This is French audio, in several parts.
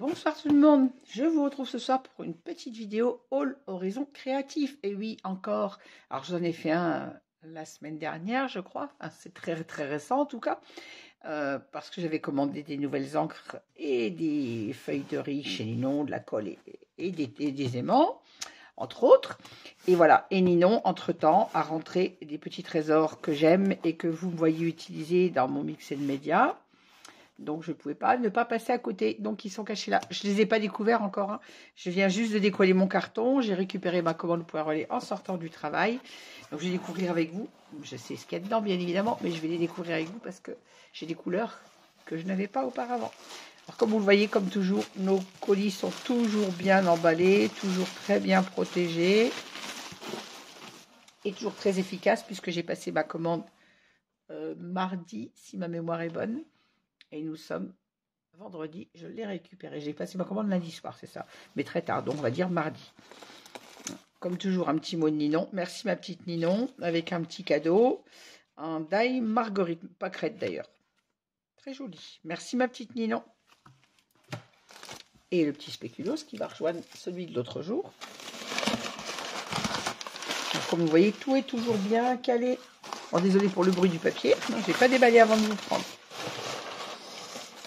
Bonsoir tout le monde, je vous retrouve ce soir pour une petite vidéo All Horizon Créatif. Et oui, encore, alors je vous en ai fait un la semaine dernière je crois, c'est très récent en tout cas, parce que j'avais commandé des nouvelles encres et des feuilles de riz chez Ninon, de la colle et des aimants, entre autres. Et voilà, et Ninon, entre-temps, a rentré des petits trésors que j'aime et que vous me voyez utiliser dans mon Mixed Media. Donc, je ne pouvais pas ne pas passer à côté. Donc, ils sont cachés là. Je ne les ai pas découverts encore, hein. Je viens juste de décoller mon carton. J'ai récupéré ma commande pour relais en sortant du travail. Donc, je vais découvrir avec vous. Je sais ce qu'il y a dedans, bien évidemment, mais je vais les découvrir avec vous parce que j'ai des couleurs que je n'avais pas auparavant. Alors, comme vous le voyez, comme toujours, nos colis sont toujours bien emballés, toujours très bien protégés et toujours très efficaces puisque j'ai passé ma commande mardi, si ma mémoire est bonne. Et nous sommes vendredi, je l'ai récupéré. J'ai passé ma commande lundi soir, c'est ça. Mais très tard, donc on va dire mardi. Comme toujours, un petit mot de Ninon. Merci ma petite Ninon, avec un petit cadeau. Un die marguerite, pas crête d'ailleurs. Très joli. Merci ma petite Ninon. Et le petit spéculoos qui va rejoindre celui de l'autre jour. Donc, comme vous voyez, tout est toujours bien calé. Bon, désolé pour le bruit du papier. Non, je n'ai pas déballé avant de vous prendre.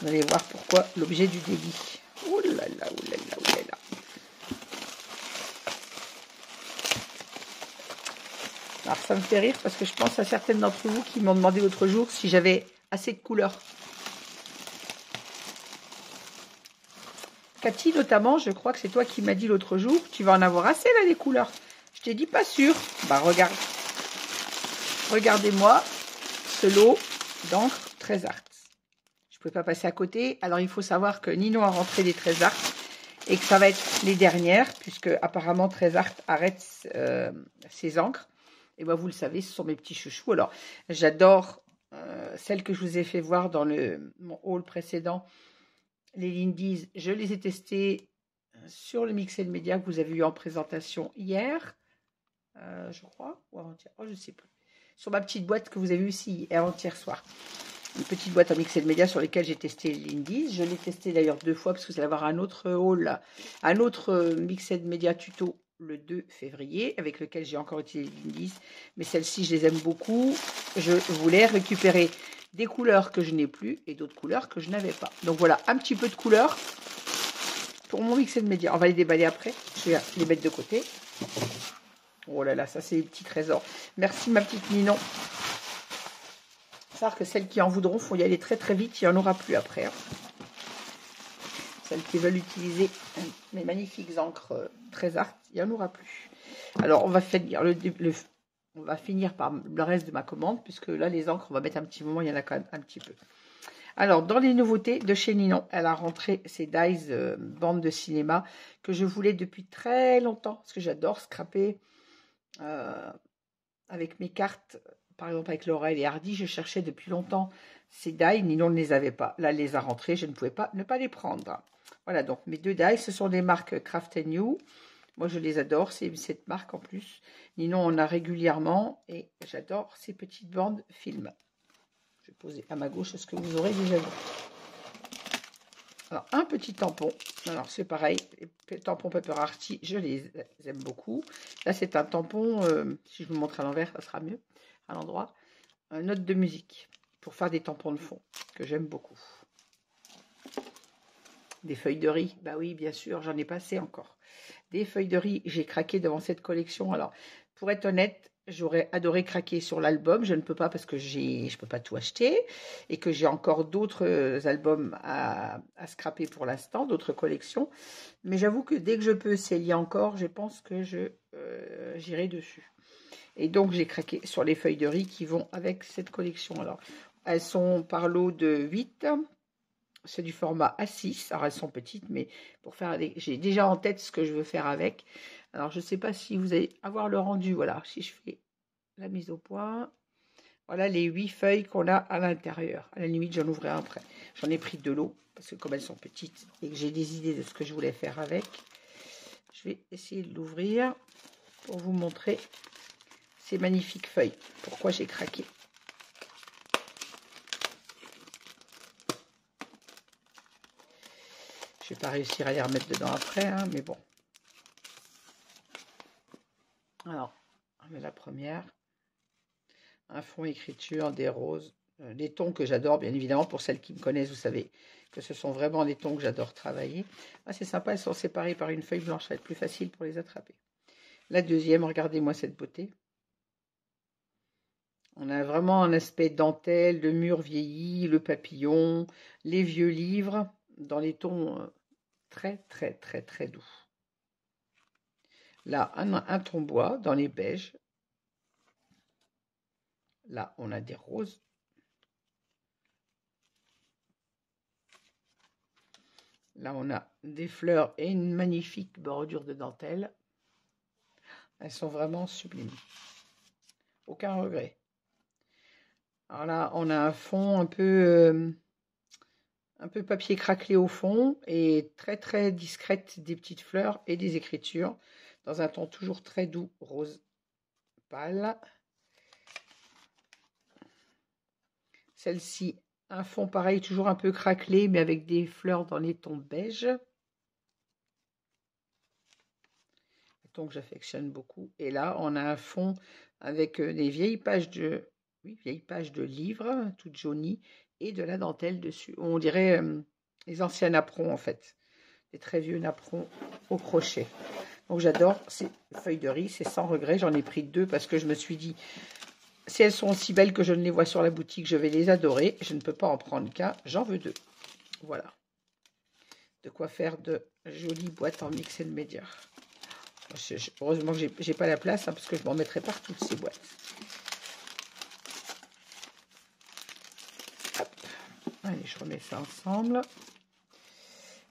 Vous allez voir pourquoi l'objet du délit. Ouh là là, ouh là là, ouh là là. Alors ça me fait rire parce que je pense à certaines d'entre vous qui m'ont demandé l'autre jour si j'avais assez de couleurs. Cathy notamment, je crois que c'est toi qui m'as dit l'autre jour, tu vas en avoir assez là des couleurs. Je t'ai dit pas sûr. Bah regarde. Regardez-moi ce lot d'encre 13 Art. Je ne pouvais pas passer à côté. Alors, il faut savoir que Ninon a rentré des 13 Art et que ça va être les dernières, puisque apparemment 13 Art arrête ses encres. Et bien, vous le savez, ce sont mes petits chouchous. Alors, j'adore celles que je vous ai fait voir dans mon haul précédent, les Lindy's. Je les ai testées sur le Mixed Media que vous avez eu en présentation hier, je crois, ou avant-hier, oh, je ne sais plus. Sur ma petite boîte que vous avez eue ici avant-hier soir. Une petite boîte en Mixed Media sur lesquelles j'ai testé l'Indies. Je l'ai testé d'ailleurs 2 fois parce que vous allez avoir un autre haul, là, un autre Mixed Media tuto le 2 février avec lequel j'ai encore utilisé l'Indies. Mais celles-ci, je les aime beaucoup. Je voulais récupérer des couleurs que je n'ai plus et d'autres couleurs que je n'avais pas. Donc voilà, un petit peu de couleurs pour mon Mixed Media. On va les déballer après. Je vais les mettre de côté. Oh là là, ça c'est les petits trésors. Merci ma petite Ninon. Savoir que celles qui en voudront, il faut y aller très vite, il n'y en aura plus après. Hein. Celles qui veulent utiliser mes magnifiques encres 13 Art, il n'y en aura plus. Alors, on va finir, on va finir par le reste de ma commande, puisque là, les encres, on va mettre un petit moment, il y en a quand même un petit peu. Alors, dans les nouveautés de chez Ninon, elle a rentré ces dies bandes de cinéma que je voulais depuis très longtemps, parce que j'adore scraper avec mes cartes. Par exemple, avec Laurel et Hardy, je cherchais depuis longtemps ces dies. Ninon ne les avait pas. Là, elle les a rentrées. Je ne pouvais pas ne pas les prendre. Voilà, donc mes 2 dies, ce sont des marques Craft & New. Moi, je les adore. C'est cette marque en plus. Ninon en a régulièrement. Et j'adore ces petites bandes film. Je vais poser à ma gauche ce que vous aurez déjà vu. Alors, un petit tampon. Alors, c'est pareil. Les tampons Paper Arty, je les aime beaucoup. Là, c'est un tampon. Si je vous montre à l'envers, ça sera mieux. À l'endroit, note de musique pour faire des tampons de fond que j'aime beaucoup. Des feuilles de riz, bah oui bien sûr, j'en ai passé encore. Des feuilles de riz, j'ai craqué devant cette collection. Alors pour être honnête, j'aurais adoré craquer sur l'album, je ne peux pas parce que je peux pas tout acheter et que j'ai encore d'autres albums à scraper pour l'instant, d'autres collections. Mais j'avoue que dès que je peux, s'il y a encore, je pense que j'irai dessus. Et donc, j'ai craqué sur les feuilles de riz qui vont avec cette collection. Alors, elles sont par lot de 8. C'est du format A6. Alors, elles sont petites, mais pour faire j'ai déjà en tête ce que je veux faire avec. Alors, je ne sais pas si vous allez avoir le rendu. Voilà, si je fais la mise au point. Voilà les 8 feuilles qu'on a à l'intérieur. À la limite, j'en ouvrirai un après. J'en ai pris de l'eau parce que comme elles sont petites et que j'ai des idées de ce que je voulais faire avec, je vais essayer de l'ouvrir pour vous montrer ces magnifiques feuilles. Pourquoi j'ai craqué. Je vais pas réussir à les remettre dedans après, hein, mais bon. Alors, on met la première. Un fond écriture, des roses. Des tons que j'adore, bien évidemment. Pour celles qui me connaissent, vous savez que ce sont vraiment des tons que j'adore travailler. Ah, c'est sympa, elles sont séparées par une feuille blanche. Ça va être plus facile pour les attraper. La deuxième, regardez-moi cette beauté. On a vraiment un aspect dentelle, de mur vieilli, le papillon, les vieux livres, dans les tons très, très, très, très doux. Là, un ton bois dans les beiges. Là, on a des roses. Là, on a des fleurs et une magnifique bordure de dentelle. Elles sont vraiment sublimes. Aucun regret. Alors là, on a un fond un peu papier craquelé au fond et très très discrète des petites fleurs et des écritures dans un ton toujours très doux, rose pâle. Celle-ci, un fond pareil, toujours un peu craquelé mais avec des fleurs dans les tons beige. Un ton que j'affectionne beaucoup. Et là, on a un fond avec des vieilles pages de livres, toutes jaunies, et de la dentelle dessus. On dirait les anciens napperons en fait, des très vieux napperons au crochet. Donc j'adore ces feuilles de riz, c'est sans regret. J'en ai pris 2 parce que je me suis dit, si elles sont aussi belles que je ne les vois sur la boutique, je vais les adorer. Je ne peux pas en prendre qu'un, j'en veux 2. Voilà. De quoi faire de jolies boîtes en mix and media. Heureusement que j'ai pas la place, hein, parce que je m'en mettrai partout ces boîtes. Hop. Allez, je remets ça ensemble.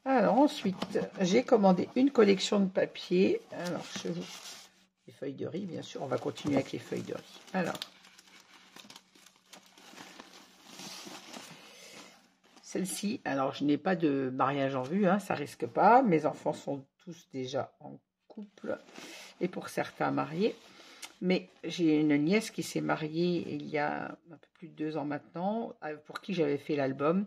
Alors ensuite, j'ai commandé une collection de papier. Alors, les feuilles de riz, bien sûr. On va continuer avec les feuilles de riz. Alors, celle-ci, alors je n'ai pas de mariage en vue, hein, ça risque pas. Mes enfants sont tous déjà en couple et pour certains mariés. Mais j'ai une nièce qui s'est mariée il y a un peu plus de 2 ans maintenant, pour qui j'avais fait l'album.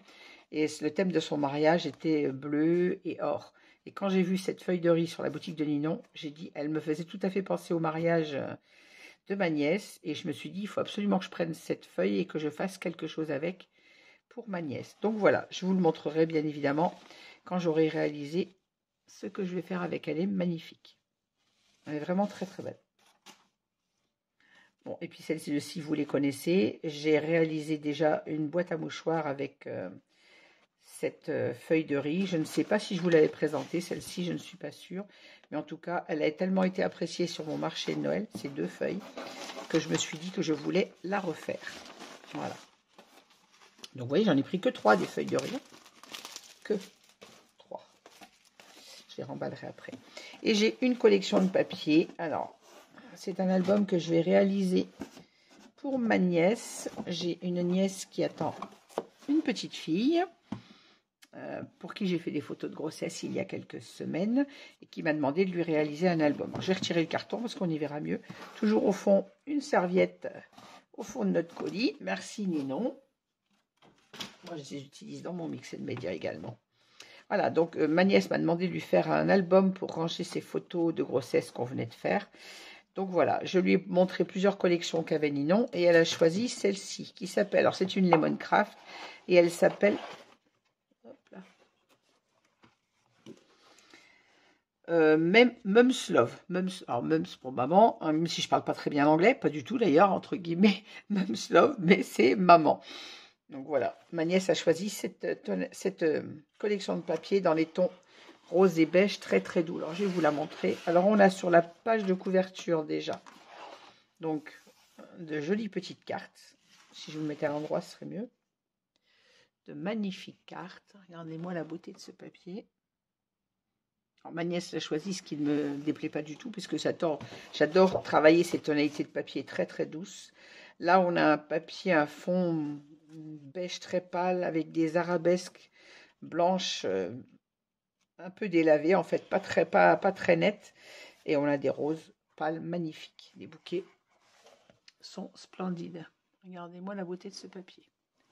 Et le thème de son mariage était bleu et or. Et quand j'ai vu cette feuille de riz sur la boutique de Ninon, j'ai dit, elle me faisait tout à fait penser au mariage de ma nièce. Et je me suis dit, il faut absolument que je prenne cette feuille et que je fasse quelque chose avec pour ma nièce. Donc voilà, je vous le montrerai bien évidemment quand j'aurai réalisé ce que je vais faire avec. Elle est magnifique. Elle est vraiment très très belle. Bon, et puis celle-ci, vous les connaissez. J'ai réalisé déjà une boîte à mouchoirs avec cette feuille de riz. Je ne sais pas si je vous l'avais présentée, celle-ci, je ne suis pas sûre. Mais en tout cas, elle a tellement été appréciée sur mon marché de Noël, ces 2 feuilles, que je me suis dit que je voulais la refaire. Voilà. Donc, vous voyez, j'en ai pris que 3 des feuilles de riz. Que 3. Je les remballerai après. Et j'ai une collection de papier. Alors, c'est un album que je vais réaliser pour ma nièce. J'ai une nièce qui attend une petite fille pour qui j'ai fait des photos de grossesse il y a quelques semaines et qui m'a demandé de lui réaliser un album. Alors, je vais retirer le carton parce qu'on y verra mieux. Toujours au fond, une serviette au fond de notre colis. Merci Ninon. Moi, je les utilise dans mon mix and media également. Voilà, donc ma nièce m'a demandé de lui faire un album pour ranger ses photos de grossesse qu'on venait de faire. Donc voilà, je lui ai montré plusieurs collections qu'avait Ninon et elle a choisi celle-ci qui s'appelle, alors c'est une Lemon Craft et elle s'appelle Mum's Love. Alors Mum's pour maman, hein, même si je parle pas très bien anglais, pas du tout d'ailleurs, entre guillemets, Mum's Love, mais c'est maman. Donc voilà, ma nièce a choisi cette collection de papier dans les tons rose et beige très très doux. Alors je vais vous la montrer. Alors on a sur la page de couverture déjà, donc de jolies petites cartes. Si je vous mettais à l'endroit, ce serait mieux. De magnifiques cartes. Regardez-moi la beauté de ce papier. Alors, ma nièce a choisi ce qui ne me déplaît pas du tout, puisque j'adore travailler ces tonalités de papier très très douces. Là, on a un papier, un fond beige très pâle avec des arabesques blanches un peu délavées, en fait, pas très nettes. Et on a des roses pâles magnifiques. Les bouquets sont splendides. Regardez-moi la beauté de ce papier.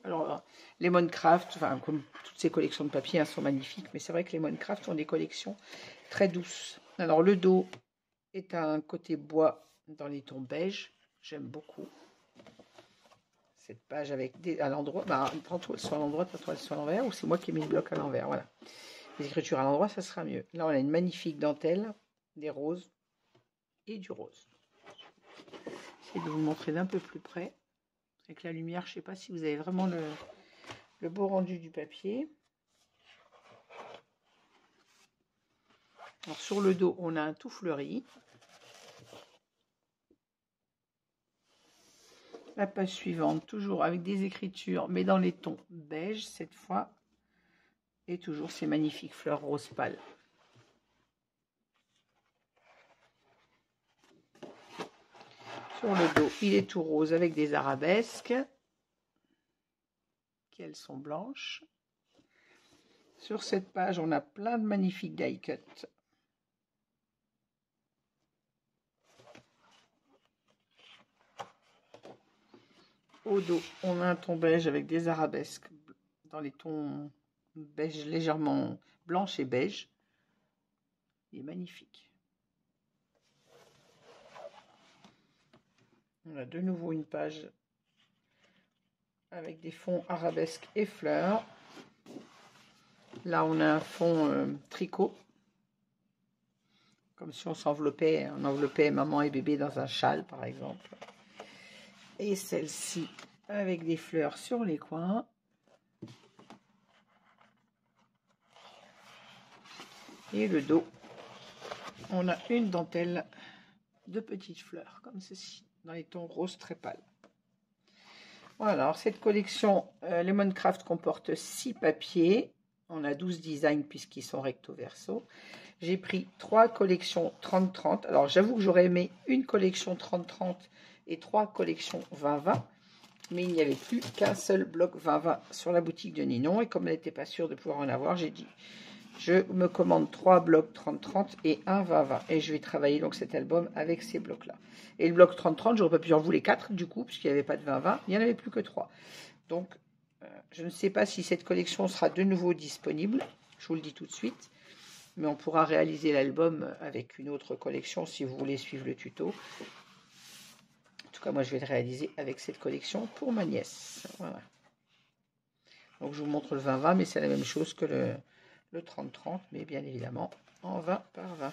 Alors, Lemoncraft, enfin, comme toutes ces collections de papier, hein, sont magnifiques, mais c'est vrai que Lemoncraft ont des collections très douces. Alors, le dos est un côté bois dans les tons beige. J'aime beaucoup cette page avec des, à l'endroit, bah, tantôt elles sont à l'endroit, tantôt elles sont à l'envers, ou c'est moi qui ai mis le bloc à l'envers, voilà. Les écritures à l'endroit, ça sera mieux. Là, on a une magnifique dentelle, des roses et du rose. J'essaie de vous montrer d'un peu plus près. Avec la lumière, je ne sais pas si vous avez vraiment le beau rendu du papier. Alors, sur le dos, on a un tout fleuri. La page suivante, toujours avec des écritures, mais dans les tons beige cette fois. Et toujours ces magnifiques fleurs rose pâle. Sur le dos, il est tout rose avec des arabesques. Elles sont blanches. Sur cette page, on a plein de magnifiques die cut. Au dos, on a un ton beige avec des arabesques dans les tons beige légèrement blanche et beige. Il est magnifique. On a de nouveau une page avec des fonds arabesques et fleurs. Là, on a un fond tricot, comme si on enveloppait maman et bébé dans un châle, par exemple. Et celle-ci, avec des fleurs sur les coins. Et le dos, on a une dentelle de petites fleurs, comme ceci, dans les tons roses très pâles. Voilà, alors cette collection Lemoncraft comporte 6 papiers. On a 12 designs puisqu'ils sont recto verso. J'ai pris 3 collections 30-30. Alors j'avoue que j'aurais aimé une collection 30-30 et 3 collections 20-20. Mais il n'y avait plus qu'un seul bloc 20-20 sur la boutique de Ninon. Et comme elle n'était pas sûre de pouvoir en avoir, j'ai dit je me commande 3 blocs 30-30 et un 20-20. Et je vais travailler donc cet album avec ces blocs-là. Et le bloc 30-30, j'aurais pas pu en vouloir les 4 du coup, puisqu'il n'y avait pas de 20-20. Il n'y en avait plus que 3. Donc, je ne sais pas si cette collection sera de nouveau disponible. Je vous le dis tout de suite. Mais on pourra réaliser l'album avec une autre collection si vous voulez suivre le tuto. En tout cas, moi, je vais le réaliser avec cette collection pour ma nièce. Voilà. Donc, je vous montre le 20-20, mais c'est la même chose que le 30-30, mais bien évidemment en 20 par 20.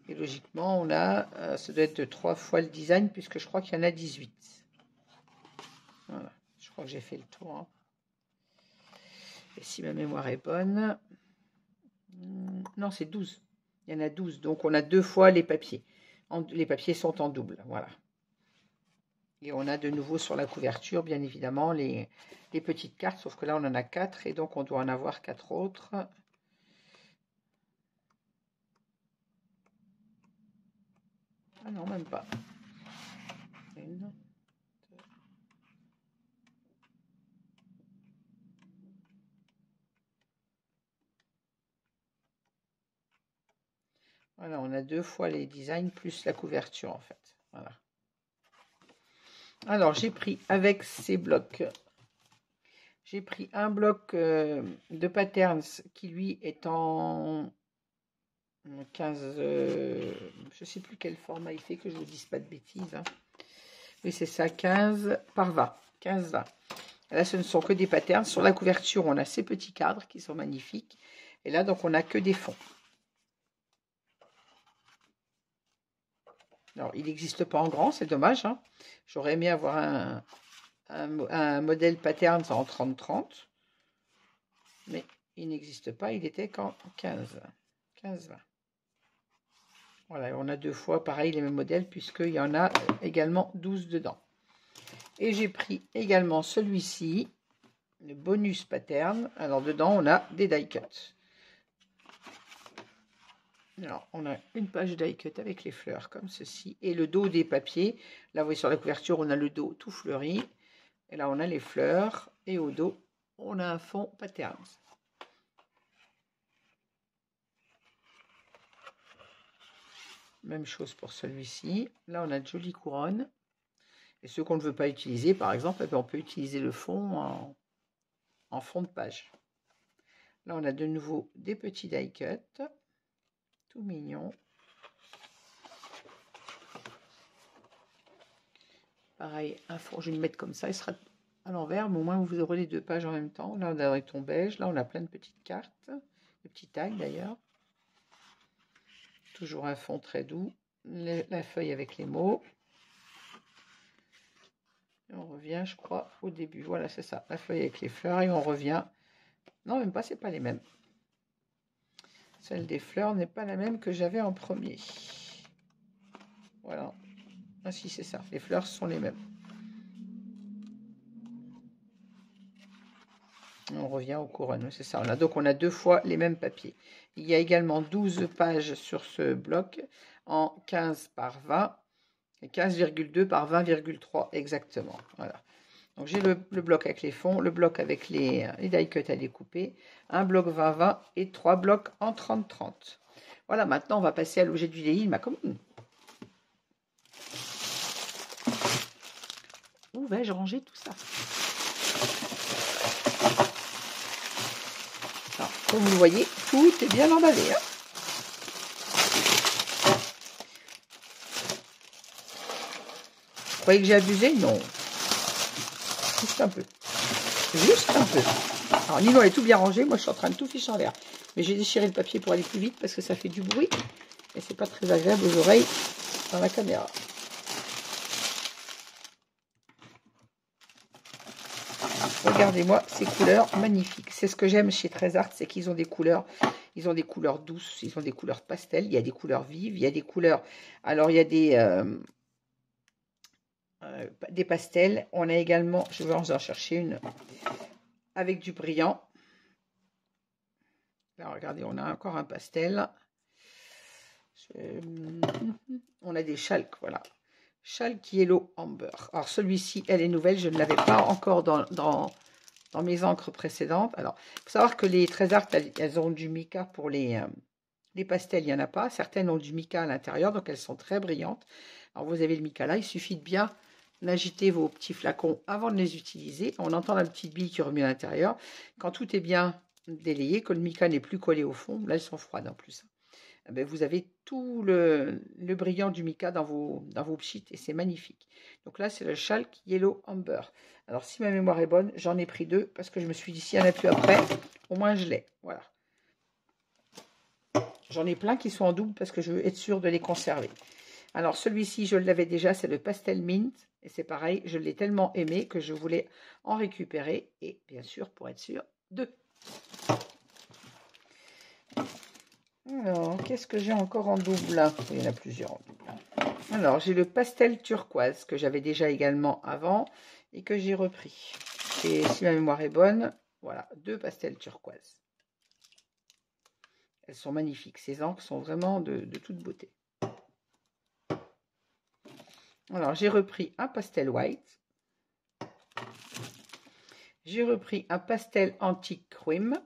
Et logiquement, on a, ça doit être 3 fois le design, puisque je crois qu'il y en a 18. Voilà, je crois que j'ai fait le tour. Hein. Et si ma mémoire est bonne, non, c'est 12. Il y en a 12, donc on a 2 fois les papiers. Les papiers sont en double, voilà. Et on a de nouveau sur la couverture, bien évidemment, les petites cartes, sauf que là, on en a 4, et donc on doit en avoir 4 autres. Ah non, même pas. Une, deux. Voilà, on a 2 fois les designs plus la couverture, en fait. Voilà. Alors, j'ai pris avec ces blocs, j'ai pris un bloc de patterns qui, lui, est en 15, je ne sais plus quel format il fait, que je ne vous dise pas de bêtises. Hein. Oui, c'est ça, 15 par 20. 15-20. Là, ce ne sont que des patterns. Sur la couverture, on a ces petits cadres qui sont magnifiques. Et là, donc, on n'a que des fonds. Alors, il n'existe pas en grand, c'est dommage. Hein. J'aurais aimé avoir un modèle patterns en 30-30. Mais il n'existe pas, il était qu'en 15. 15-20. Voilà, on a 2 fois pareil les mêmes modèles puisqu'il y en a également 12 dedans. Et j'ai pris également celui-ci, le bonus pattern. Alors dedans, on a des die cuts. Alors, on a une page die cut avec les fleurs comme ceci. Et le dos des papiers. Là, vous voyez sur la couverture, on a le dos tout fleuri. Et là, on a les fleurs. Et au dos, on a un fond patterns. Même chose pour celui-ci. Là, on a de jolies couronnes. Et ceux qu'on ne veut pas utiliser, par exemple, on peut utiliser le fond en fond de page. Là, on a de nouveau des petits die cut, tout mignons. Pareil, un fond, je vais le mettre comme ça, il sera à l'envers, mais au moins vous aurez les deux pages en même temps. Là, on a un ton beige, là, on a plein de petites cartes, de petits tags d'ailleurs. Toujours un fond très doux, la feuille avec les mots. Et on revient, je crois, au début. Voilà, c'est ça, la feuille avec les fleurs, et on revient. Non, même pas, c'est pas les mêmes. Celle des fleurs n'est pas la même que j'avais en premier. Voilà. Ah si, c'est ça. Les fleurs sont les mêmes. On revient aux couronnes, c'est ça. Donc on a deux fois les mêmes papiers. Il y a également 12 pages sur ce bloc en 15 par 20 et 15,2 par 20,3 exactement. Voilà. Donc j'ai le bloc avec les fonds, le bloc avec les die cut à découper, un bloc 20-20 et 3 blocs en 30-30. Voilà, maintenant on va passer à l'objet du délit de ma commune. Où vais-je ranger tout ça? Alors, comme vous le voyez, tout est bien emballé. Hein, vous croyez que j'ai abusé? Non. Juste un peu. Juste un peu. Alors, Nino est tout bien rangé. Moi, je suis en train de tout ficher en l'air. Mais j'ai déchiré le papier pour aller plus vite parce que ça fait du bruit. Et c'est pas très agréable aux oreilles dans la caméra. Regardez-moi ces couleurs magnifiques. C'est ce que j'aime chez Trésart, c'est qu'ils ont des couleurs. Ils ont des couleurs douces, ils ont des couleurs pastel, il y a des couleurs vives, il y a des couleurs... Alors, il y a des pastels. On a également, je vais en chercher une avec du brillant. Là, regardez, on a encore un pastel. On a des chalques, voilà. Chalk Yellow Amber. Alors, celui-ci, elle est nouvelle. Je ne l'avais pas encore dans mes encres précédentes. Alors, il faut savoir que les Trésart, elles ont du mica pour les pastels. Il n'y en a pas. Certaines ont du mica à l'intérieur, donc elles sont très brillantes. Alors, vous avez le mica là. Il suffit de bien agiter vos petits flacons avant de les utiliser. On entend la petite bille qui remet à l'intérieur. Quand tout est bien délayé, que le mica n'est plus collé au fond, là, elles sont froides en plus. Ben, vous avez tout le brillant du mica dans vos pchites et c'est magnifique. Donc là, c'est le Chalk Yellow Amber. Alors, si ma mémoire est bonne, j'en ai pris deux parce que je me suis dit, s'il n'y en a plus après, au moins je l'ai. Voilà. J'en ai plein qui sont en double parce que je veux être sûre de les conserver. Alors, celui-ci, je l'avais déjà, c'est le Pastel Mint. Et c'est pareil, je l'ai tellement aimé que je voulais en récupérer. Et bien sûr, pour être sûr, deux. Alors, qu'est-ce que j'ai encore en double? Il y en a plusieurs en double. Alors, j'ai le pastel turquoise que j'avais déjà également avant et que j'ai repris. Et si ma mémoire est bonne, voilà, deux pastels turquoise. Elles sont magnifiques. Ces encres sont vraiment de toute beauté. Alors, j'ai repris un pastel white. J'ai repris un pastel antique cream.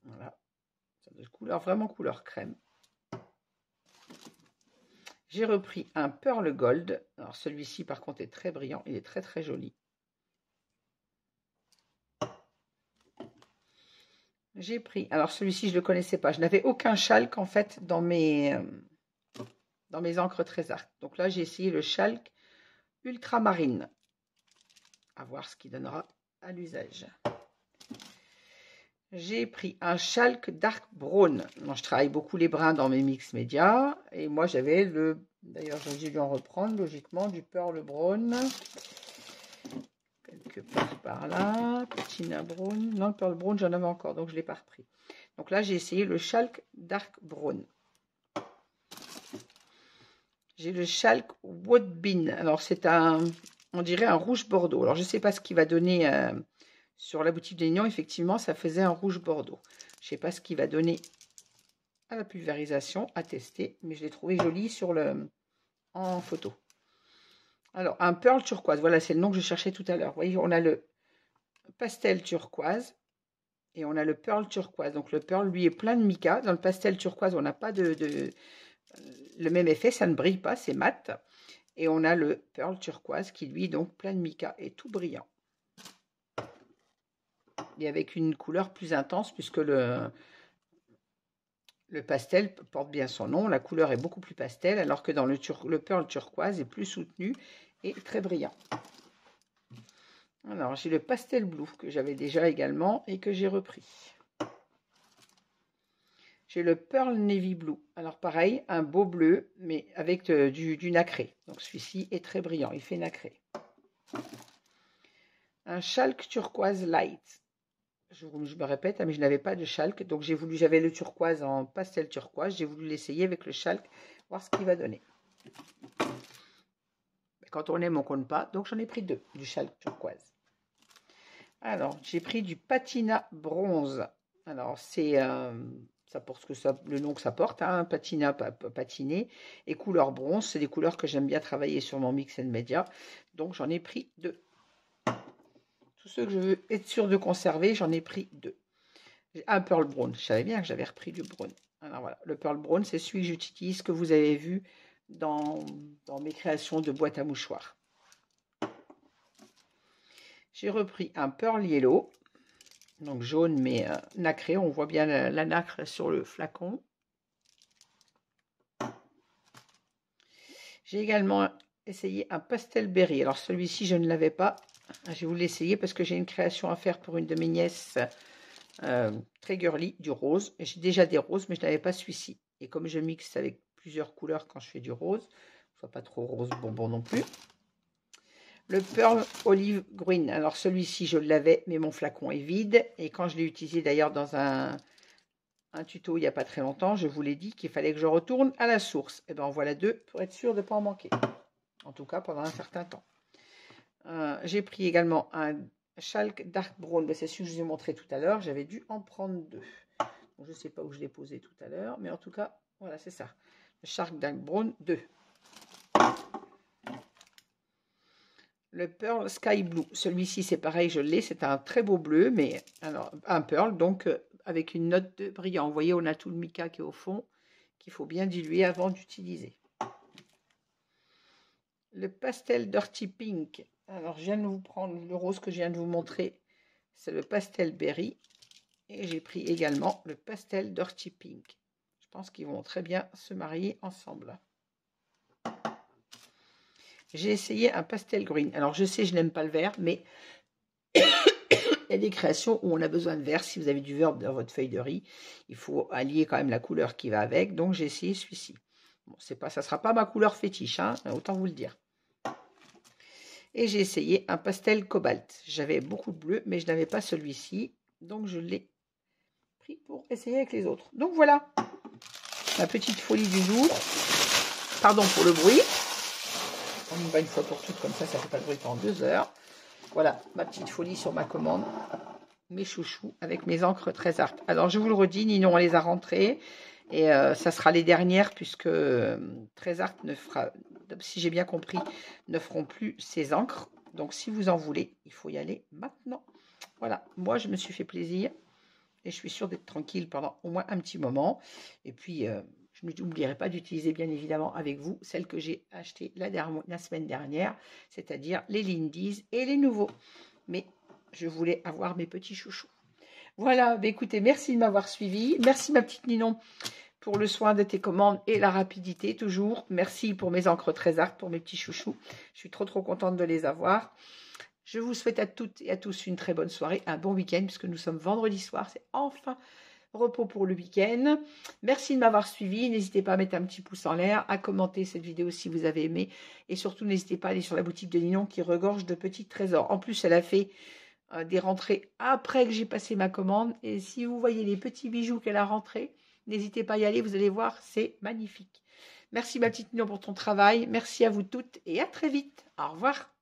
Voilà. Couleur, vraiment couleur crème. J'ai repris un Pearl Gold. Alors celui-ci par contre est très brillant. Il est très très joli. J'ai pris, alors celui-ci je ne le connaissais pas. Je n'avais aucun chalk en fait dans mes encres Trésart. Donc là j'ai essayé le chalk ultramarine. À voir ce qu'il donnera à l'usage. J'ai pris un chalk dark brown. Moi, je travaille beaucoup les bruns dans mes mix médias. Et moi, j'avais le... D'ailleurs, j'ai dû en reprendre, logiquement, du pearl brown. Quelque part par là. Patina brown. Non, le pearl brown, j'en avais encore, donc je ne l'ai pas repris. Donc là, j'ai essayé le chalk dark brown. J'ai le chalk woodbine. Alors, c'est un... On dirait un rouge bordeaux. Alors, je ne sais pas ce qu'il va donner... Sur la boutique de Nignon, effectivement, ça faisait un rouge bordeaux. Je ne sais pas ce qu'il va donner à la pulvérisation, à tester, mais je l'ai trouvé joli en photo. Alors, un pearl turquoise, voilà, c'est le nom que je cherchais tout à l'heure. Vous voyez, on a le pastel turquoise et on a le pearl turquoise. Donc, le pearl, lui, est plein de mica. Dans le pastel turquoise, on n'a pas le même effet, ça ne brille pas, c'est mat. Et on a le Pearl Turquoise qui, lui, donc plein de mica et tout brillant. Et avec une couleur plus intense puisque le pastel porte bien son nom. La couleur est beaucoup plus pastel alors que dans le Pearl Turquoise est plus soutenu et très brillant. Alors, j'ai le Pastel Blue que j'avais déjà également et que j'ai repris. J'ai le Pearl Navy Blue. Alors pareil, un beau bleu, mais avec du nacré. Donc celui-ci est très brillant, il fait nacré. Un Chalk Turquoise Light. Je me répète, mais je n'avais pas de Chalk. Donc j'avais le turquoise en pastel turquoise. J'ai voulu l'essayer avec le Chalk, voir ce qu'il va donner. Quand on aime, on ne compte pas. Donc j'en ai pris 2, du Chalk Turquoise. Alors, j'ai pris du Patina Bronze. Alors, c'est ça pour le nom que ça porte, hein, patina, patiné, et couleur bronze. C'est des couleurs que j'aime bien travailler sur mon Mix & Media. Donc, j'en ai pris 2. Tous ceux que je veux être sûr de conserver, j'en ai pris 2. J'ai un Pearl Brown. Je savais bien que j'avais repris du Brown. Alors, voilà. Le Pearl Brown, c'est celui que j'utilise, que vous avez vu dans mes créations de boîte à mouchoirs. J'ai repris un Pearl Yellow, donc jaune mais nacré. On voit bien la nacre sur le flacon. J'ai également essayé un Pastel Berry. Alors celui-ci, je ne l'avais pas. Je vais vous l'essayer parce que j'ai une création à faire pour une de mes nièces très girly, du rose. J'ai déjà des roses, mais je n'avais pas celui-ci. Et comme je mixe avec plusieurs couleurs quand je fais du rose, soit pas trop rose bonbon non plus. Le Pearl Olive Green. Alors celui-ci, je l'avais, mais mon flacon est vide. Et quand je l'ai utilisé d'ailleurs dans un tuto il n'y a pas très longtemps, je vous l'ai dit qu'il fallait que je retourne à la source. Et bien en voilà 2 pour être sûr de ne pas en manquer. En tout cas pendant un certain temps. J'ai pris également un Chalk Dark Brown. C'est celui que je vous ai montré tout à l'heure. J'avais dû en prendre 2. Donc, je ne sais pas où je l'ai posé tout à l'heure. Mais en tout cas, voilà, c'est ça. Le Chalk Dark Brown 2. Le Pearl Sky Blue, celui-ci c'est pareil, je l'ai, c'est un très beau bleu, mais alors un Pearl, donc avec une note de brillant. Vous voyez, on a tout le mica qui est au fond, qu'il faut bien diluer avant d'utiliser. Le Pastel Dirty Pink, alors je viens de vous prendre le rose que je viens de vous montrer, c'est le Pastel Berry, et j'ai pris également le Pastel Dirty Pink. Je pense qu'ils vont très bien se marier ensemble. J'ai essayé un pastel green. Alors, je sais, je n'aime pas le vert, mais il y a des créations où on a besoin de vert. Si vous avez du vert dans votre feuille de riz, il faut allier quand même la couleur qui va avec. Donc, j'ai essayé celui-ci. Bon, ça ne sera pas ma couleur fétiche, hein, autant vous le dire. Et j'ai essayé un pastel cobalt. J'avais beaucoup de bleu, mais je n'avais pas celui-ci. Donc, je l'ai pris pour essayer avec les autres. Donc, voilà ma petite folie du jour. Pardon pour le bruit. On y va une fois pour toutes, comme ça ne fait pas de bruit pendant 2 heures. Voilà, ma petite folie sur ma commande. Mes chouchous avec mes encres très art. Alors, je vous le redis, Ninon, on les a rentrées. Et ça sera les dernières, puisque très art ne fera, si j'ai bien compris, ne feront plus ces encres. Donc, si vous en voulez, il faut y aller maintenant. Voilà, moi, je me suis fait plaisir. Et je suis sûre d'être tranquille pendant au moins un petit moment. Et puis... je n'oublierai pas d'utiliser bien évidemment avec vous celles que j'ai achetées la semaine dernière, c'est-à-dire les Lindy's et les nouveaux. Mais je voulais avoir mes petits chouchous. Voilà, bah écoutez, merci de m'avoir suivi. Merci ma petite Ninon pour le soin de tes commandes et la rapidité toujours. Merci pour mes encres très art, pour mes petits chouchous. Je suis trop contente de les avoir. Je vous souhaite à toutes et à tous une très bonne soirée, un bon week-end puisque nous sommes vendredi soir. C'est enfin... repos pour le week-end. Merci de m'avoir suivi. N'hésitez pas à mettre un petit pouce en l'air, à commenter cette vidéo si vous avez aimé. Et surtout, n'hésitez pas à aller sur la boutique de Ninon qui regorge de petits trésors. En plus, elle a fait des rentrées après que j'ai passé ma commande. Et si vous voyez les petits bijoux qu'elle a rentrés, n'hésitez pas à y aller. Vous allez voir, c'est magnifique. Merci ma petite Ninon pour ton travail. Merci à vous toutes et à très vite. Au revoir.